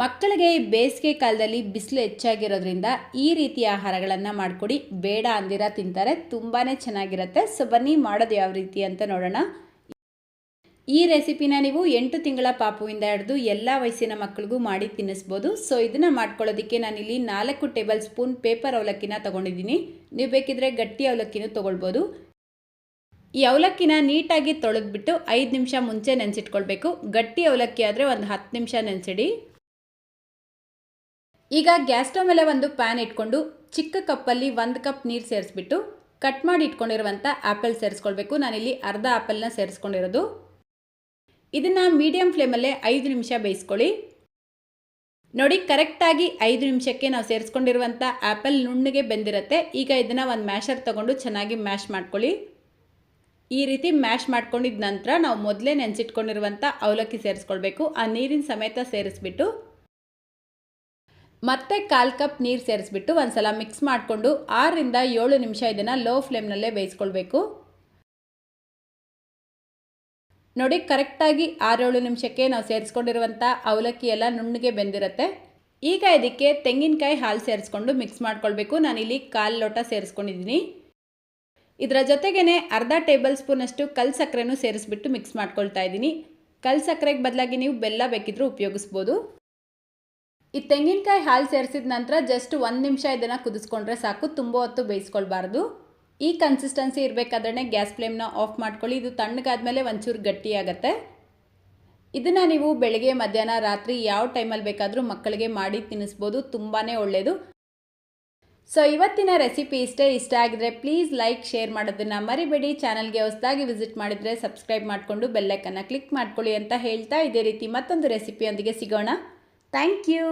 ಮಕ್ಕಳಿಗೆ ಬೇಸಿಗೆ ಕಾಲದಲ್ಲಿ ಬಿಸಿಲು ಹೆಚ್ಚಾಗಿರೋದ್ರಿಂದ ಈ ರೀತಿಯ ಆಹಾರಗಳನ್ನು ಮಾಡಿಕೊಡಿ. ಬೇಡ ಅಂದಿರ ತಿಂತಾರೆ, ತುಂಬಾ ಚೆನ್ನಾಗಿರುತ್ತೆ. ಸೊ ಬನ್ನಿ ಮಾಡೋದು ಯಾವ ರೀತಿ ಅಂತ ನೋಡೋಣ. ಈ ರೆಸಿಪಿನ ನೀವು 8 ತಿಂಗಳ ಪಾಪುವಿಂದ ಹಿಡಿದು ಎಲ್ಲ ವಯಸ್ಸಿನ ಮಕ್ಕಳಿಗೂ ಮಾಡಿ ತಿನ್ನಿಸ್ಬೋದು. ಸೊ ಇದನ್ನು ಮಾಡ್ಕೊಳ್ಳೋದಕ್ಕೆ ನಾನಿಲ್ಲಿ 4 ಟೇಬಲ್ ಸ್ಪೂನ್ ಪೇಪರ್ ಅವಲಕ್ಕಿನ ತೊಗೊಂಡಿದ್ದೀನಿ. ನೀವು ಬೇಕಿದ್ರೆ ಗಟ್ಟಿ ಅವಲಕ್ಕಿನೂ ತೊಗೊಳ್ಬೋದು. ಈ ಅವಲಕ್ಕಿನ ನೀಟಾಗಿ ತೊಳೆದ್ಬಿಟ್ಟು 5 ನಿಮಿಷ ಮುಂಚೆ ನೆನೆಸಿಟ್ಕೊಳ್ಬೇಕು. ಗಟ್ಟಿ ಅವಲಕ್ಕಿ ಆದರೆ ಒಂದು 10 ನಿಮಿಷ ನೆನೆಸಿಡಿ. ಈಗ ಗ್ಯಾಸ್ ಸ್ಟವ್ ಮೇಲೆ ಒಂದು ಪ್ಯಾನ್ ಇಟ್ಕೊಂಡು ಚಿಕ್ಕ ಕಪ್ಪಲ್ಲಿ 1 ಕಪ್ ನೀರು ಸೇರಿಸ್ಬಿಟ್ಟು ಕಟ್ ಮಾಡಿ ಇಟ್ಕೊಂಡಿರುವಂಥ ಆ್ಯಪಲ್ ಸೇರಿಸ್ಕೊಳ್ಬೇಕು. ನಾನಿಲ್ಲಿ ಅರ್ಧ ಆ್ಯಪಲ್ನ ಸೇರಿಸ್ಕೊಂಡಿರೋದು. ಇದನ್ನು ಮೀಡಿಯಮ್ ಫ್ಲೇಮಲ್ಲೇ 5 ನಿಮಿಷ ಬೇಯಿಸ್ಕೊಳ್ಳಿ. ನೋಡಿ, ಕರೆಕ್ಟಾಗಿ 5 ನಿಮಿಷಕ್ಕೆ ನಾವು ಸೇರಿಸ್ಕೊಂಡಿರುವಂಥ ಆ್ಯಪಲ್ ನುಣ್ಣಗೆ ಬೆಂದಿರುತ್ತೆ. ಈಗ ಇದನ್ನು ಒಂದು ಮ್ಯಾಶರ್ ತೊಗೊಂಡು ಚೆನ್ನಾಗಿ ಮ್ಯಾಶ್ ಮಾಡ್ಕೊಳ್ಳಿ. ಈ ರೀತಿ ಮ್ಯಾಶ್ ಮಾಡ್ಕೊಂಡಿದ್ದ ನಂತರ ನಾವು ಮೊದಲೇ ನೆನೆಸಿಟ್ಕೊಂಡಿರುವಂಥ ಅವಲಕ್ಕಿ ಸೇರಿಸ್ಕೊಳ್ಬೇಕು. ಆ ನೀರಿನ ಸಮೇತ ಸೇರಿಸ್ಬಿಟ್ಟು ಮತ್ತೆ 1/4 ಕಪ್ ನೀರು ಸೇರಿಸ್ಬಿಟ್ಟು ಒಂದು ಸಲ ಮಿಕ್ಸ್ ಮಾಡಿಕೊಂಡು 6 ರಿಂದ 7 ನಿಮಿಷ ಇದನ್ನು ಲೋ ಫ್ಲೇಮ್ನಲ್ಲೇ ಬೇಯಿಸ್ಕೊಳ್ಬೇಕು. ನೋಡಿ, ಕರೆಕ್ಟಾಗಿ 6-7 ನಿಮಿಷಕ್ಕೆ ನಾವು ಸೇರಿಸ್ಕೊಂಡಿರುವಂಥ ಅವಲಕ್ಕಿ ಎಲ್ಲ ನುಣ್ಣಗೆ ಬೆಂದಿರುತ್ತೆ. ಈಗ ಇದಕ್ಕೆ ತೆಂಗಿನಕಾಯಿ ಹಾಲು ಸೇರಿಸ್ಕೊಂಡು ಮಿಕ್ಸ್ ಮಾಡ್ಕೊಳ್ಬೇಕು. ನಾನಿಲ್ಲಿ 1/4 ಲೋಟ ಸೇರಿಸ್ಕೊಂಡಿದ್ದೀನಿ. ಇದರ ಜೊತೆಗೇ ಅರ್ಧ ಟೇಬಲ್ ಸ್ಪೂನಷ್ಟು ಕಲ್ಲು ಸಕ್ಕರೆನೂ ಸೇರಿಸ್ಬಿಟ್ಟು ಮಿಕ್ಸ್ ಮಾಡ್ಕೊಳ್ತಾ ಇದ್ದೀನಿ. ಕಲ್ಲು ಸಕ್ಕರೆಗೆ ಬದಲಾಗಿ ನೀವು ಬೆಲ್ಲ ಬೇಕಿದ್ರೂ ಉಪಯೋಗಿಸ್ಬೋದು. ಈ ತೆಂಗಿನಕಾಯಿ ಹಾಲು ಸೇರಿಸಿದ ನಂತರ ಜಸ್ಟ್ 1 ನಿಮಿಷ ಇದನ್ನು ಕುದಿಸ್ಕೊಂಡ್ರೆ ಸಾಕು, ತುಂಬ ಹೊತ್ತು ಬೇಯಿಸ್ಕೊಳ್ಬಾರ್ದು. ಈ ಕನ್ಸಿಸ್ಟೆನ್ಸಿ ಇರಬೇಕಾದ್ರೆ ಗ್ಯಾಸ್ ಫ್ಲೇಮ್ನ ಆಫ್ ಮಾಡ್ಕೊಳ್ಳಿ. ಇದು ತಣ್ಣಗಾದ್ಮೇಲೆ ಒಂಚೂರು ಗಟ್ಟಿಯಾಗತ್ತೆ. ಇದನ್ನು ನೀವು ಬೆಳಗ್ಗೆ, ಮಧ್ಯಾಹ್ನ, ರಾತ್ರಿ ಯಾವ ಟೈಮಲ್ಲಿ ಬೇಕಾದರೂ ಮಕ್ಕಳಿಗೆ ಮಾಡಿ ತಿನ್ನಿಸ್ಬೋದು. ತುಂಬಾ ಒಳ್ಳೆಯದು. ಸೊ ಇವತ್ತಿನ ರೆಸಿಪಿ ಇಷ್ಟ ಆಗಿದ್ರೆ ಪ್ಲೀಸ್ ಲೈಕ್, ಶೇರ್ ಮಾಡೋದನ್ನು ಮರಿಬೇಡಿ. ಚಾನಲ್ಗೆ ಹೊಸದಾಗಿ ವಿಸಿಟ್ ಮಾಡಿದರೆ ಸಬ್ಸ್ಕ್ರೈಬ್ ಮಾಡಿಕೊಂಡು ಬೆಲ್ಲೈಕನ್ನು ಕ್ಲಿಕ್ ಮಾಡ್ಕೊಳ್ಳಿ ಅಂತ ಹೇಳ್ತಾ ಇದೇ ರೀತಿ ಮತ್ತೊಂದು ರೆಸಿಪಿಯೊಂದಿಗೆ ಸಿಗೋಣ. Thank you.